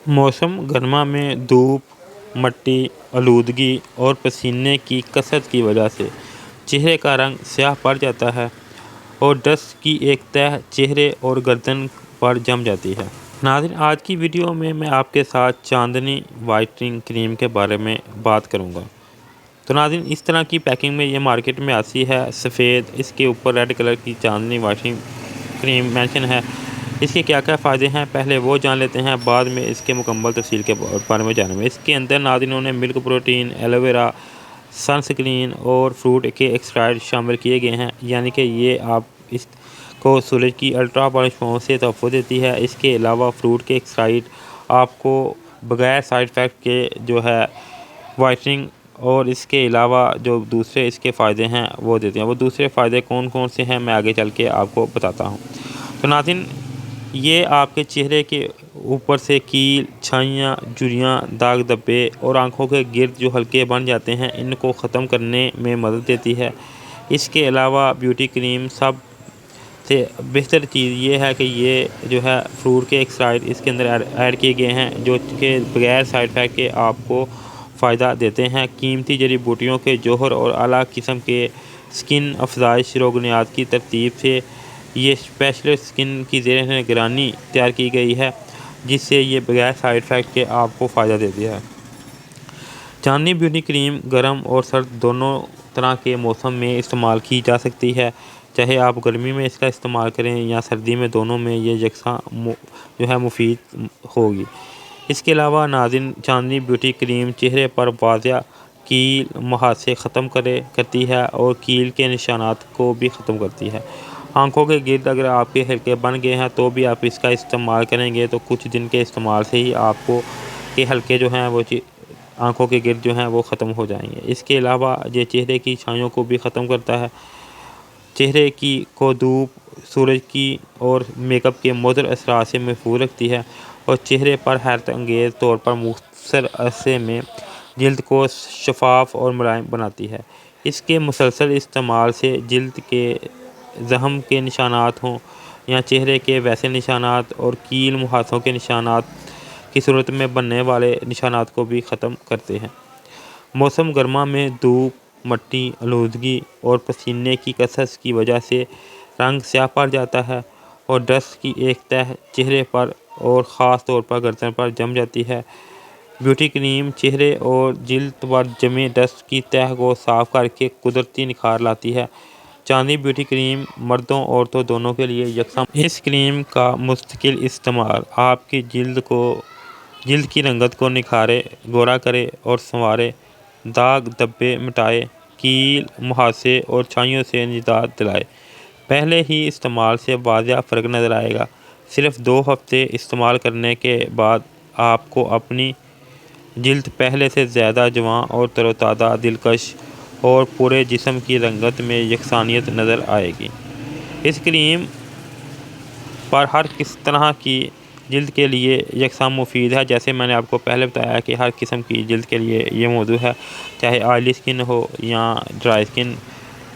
موسم گرما میں دھوپ، مٹی، آلودگی اور پسینے کی کثرت کی وجہ سے چہرے کا رنگ سیاہ پڑ جاتا ہے اور ڈسٹ کی ایک تہہ چہرے اور گردن پر جم جاتی ہے۔ ناظرین، آج کی ویڈیو میں آپ کے ساتھ چاندنی وائٹنگ کریم کے بارے میں بات کروں گا۔ تو ناظرین، اس طرح کی پیکنگ میں یہ مارکیٹ میں آتی ہے سفید، اس کے اوپر ریڈ کلر کی چاندنی وائٹنگ کریم مینشن ہے۔ اس کے کیا کیا فائدے ہیں پہلے وہ جان لیتے ہیں، بعد میں اس کے مکمل تفصیل کے بارے میں جانیں گے۔ اس کے اندر ناظرین انہوں نے ملک پروٹین، ایلو ویرا، سن سکرین اور فروٹ کے ایکسٹرائٹ شامل کیے گئے ہیں، یعنی کہ یہ آپ اس کو سورج کی الٹرا وائلٹ شعاؤں سے تحفظ دیتی ہے۔ اس کے علاوہ فروٹ کے ایکسٹرائٹ آپ کو بغیر سائیڈ افیکٹ کے جو ہے وائٹنگ اور اس کے علاوہ جو دوسرے اس کے فائدے ہیں وہ دیتے ہیں۔ وہ دوسرے فائدے کون کون سے ہیں میں آگے چل کے آپ کو بتاتا ہوں۔ تو ناظرین، یہ آپ کے چہرے کے اوپر سے کیل، چھائیاں، جھریاں، داغ دھبے اور آنکھوں کے گرد جو حلقے بن جاتے ہیں ان کو ختم کرنے میں مدد دیتی ہے۔ اس کے علاوہ بیوٹی کریم سب سے بہتر چیز یہ ہے کہ یہ جو ہے فروٹ کے ایکسٹرائٹ اس کے اندر ایڈ کیے گئے ہیں جو کہ بغیر سائیڈ افیکٹ کے آپ کو فائدہ دیتے ہیں۔ قیمتی جڑی بوٹیوں کے جوہر اور اعلیٰ قسم کے سکن افزائش روغنیات کی ترتیب سے یہ اسپیشلسٹ سکن کی زیر نگرانی تیار کی گئی ہے، جس سے یہ بغیر سائیڈ افیکٹ کے آپ کو فائدہ دیتی ہے۔ چاندنی بیوٹی کریم گرم اور سرد دونوں طرح کے موسم میں استعمال کی جا سکتی ہے، چاہے آپ گرمی میں اس کا استعمال کریں یا سردی میں، دونوں میں یہ یکساں جو ہے مفید ہوگی۔ اس کے علاوہ ناظرین، چاندنی بیوٹی کریم چہرے پر واضح کیل مہاسے ختم کرتی ہے اور کیل کے نشانات کو بھی ختم کرتی ہے۔ آنکھوں کے گرد اگر آپ کے حلقے بن گئے ہیں تو بھی آپ اس کا استعمال کریں گے تو کچھ دن کے استعمال سے ہی آپ کو کے حلقے جو ہیں وہ آنکھوں کے گرد جو ہیں وہ ختم ہو جائیں گے۔ اس کے علاوہ یہ چہرے کی چھائیوں کو بھی ختم کرتا ہے، چہرے کو دھوپ، سورج کی اور میک اپ کے مضر اثرات سے محفوظ رکھتی ہے اور چہرے پر حیرت انگیز طور پر مختصر عرصے میں جلد کو شفاف اور ملائم بناتی ہے۔ اس کے مسلسل استعمال سے جلد کے زخم کے نشانات ہوں یا چہرے کے ویسے نشانات اور کیل مہاسوں کے نشانات کی صورت میں بننے والے نشانات کو بھی ختم کرتے ہیں۔ موسم گرما میں دھوپ، مٹی، آلودگی اور پسینے کی کثرت کی وجہ سے رنگ سیاہ پڑ جاتا ہے اور ڈسٹ کی ایک تہہ چہرے پر اور خاص طور پر گردن پر جم جاتی ہے۔ بیوٹی کریم چہرے اور جلد پر جمے ڈسٹ کی تہہ کو صاف کر کے قدرتی نکھار لاتی ہے۔ چاندنی بیوٹی کریم مردوں عورتوں دونوں کے لیے یکساں۔ اس کریم کا مستقل استعمال آپ کی جلد کی رنگت کو نکھارے، گورا کرے اور سنوارے، داغ دھبے مٹائے، کیل مہاسے اور چھائیوں سے نجات دلائے۔ پہلے ہی استعمال سے واضح فرق نظر آئے گا۔ صرف 2 ہفتے استعمال کرنے کے بعد آپ کو اپنی جلد پہلے سے زیادہ جواں اور تر و تازہ، دلکش اور پورے جسم کی رنگت میں یکسانیت نظر آئے گی۔ اس کریم پر ہر کس طرح کی جلد کے لیے یکساں مفید ہے، جیسے میں نے آپ کو پہلے بتایا کہ ہر قسم کی جلد کے لیے یہ موضوع ہے، چاہے آئلی سکن ہو یا ڈرائی سکن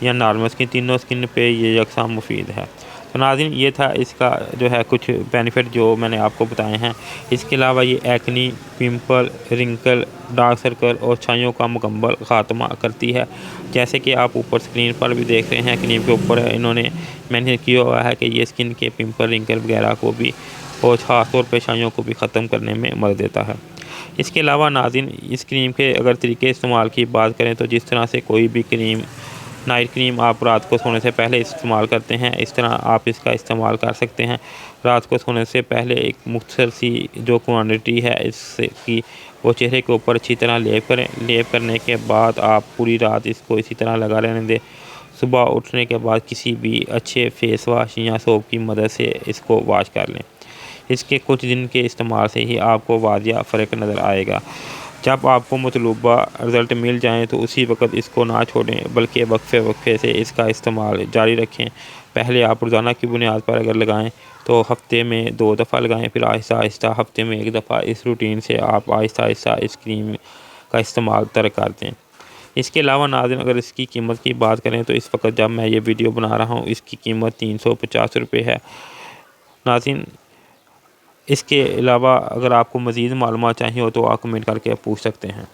یا نارمل سکن، تینوں سکن پہ یہ یکساں مفید ہے۔ تو ناظرین، یہ تھا اس کا جو ہے کچھ بینیفٹ جو میں نے آپ کو بتائے ہیں۔ اس کے علاوہ یہ acne, pimple, wrinkle, dark circle اور چھائیوں کا مکمل خاتمہ کرتی ہے، جیسے کہ آپ اوپر اسکرین پر بھی دیکھ رہے ہیں۔ کریم کے اوپر انہوں نے مینشن کیا ہوا ہے کہ یہ اسکن کے پمپل، رنکل وغیرہ کو بھی اور خاص طور پہ چھائیوں کو بھی ختم کرنے میں مدد دیتا ہے۔ اس کے علاوہ ناظرین، اس کریم کے اگر طریقے استعمال کی بات کریں تو جس طرح سے کوئی بھی کریم، نائٹ کریم آپ رات کو سونے سے پہلے استعمال کرتے ہیں، اس طرح آپ اس کا استعمال کر سکتے ہیں۔ رات کو سونے سے پہلے ایک مختصر سی جو کوانٹٹی ہے اس کی وہ چہرے کے اوپر اچھی طرح لیپ کریں۔ لیپ کرنے کے بعد آپ پوری رات اس کو اسی طرح لگا رہنے دیں۔ صبح اٹھنے کے بعد کسی بھی اچھے فیس واش یا سوپ کی مدد سے اس کو واش کر لیں۔ اس کے کچھ دن کے استعمال سے ہی آپ کو واضح فرق نظر آئے گا۔ جب آپ کو مطلوبہ رزلٹ مل جائیں تو اسی وقت اس کو نہ چھوڑیں، بلکہ وقفے سے اس کا استعمال جاری رکھیں۔ پہلے آپ روزانہ کی بنیاد پر اگر لگائیں تو ہفتے میں 2 دفعہ لگائیں، پھر آہستہ آہستہ ہفتے میں 1 دفعہ۔ اس روٹین سے آپ آہستہ آہستہ اس کریم کا استعمال ترک کر دیں۔ اس کے علاوہ ناظرین، اگر اس کی قیمت کی بات کریں تو اس وقت جب میں یہ ویڈیو بنا رہا ہوں اس کی قیمت 350 روپے ہے۔ ناظرین، اس کے علاوہ اگر آپ کو مزید معلومات چاہیے ہو تو آپ کمنٹ کر کے پوچھ سکتے ہیں۔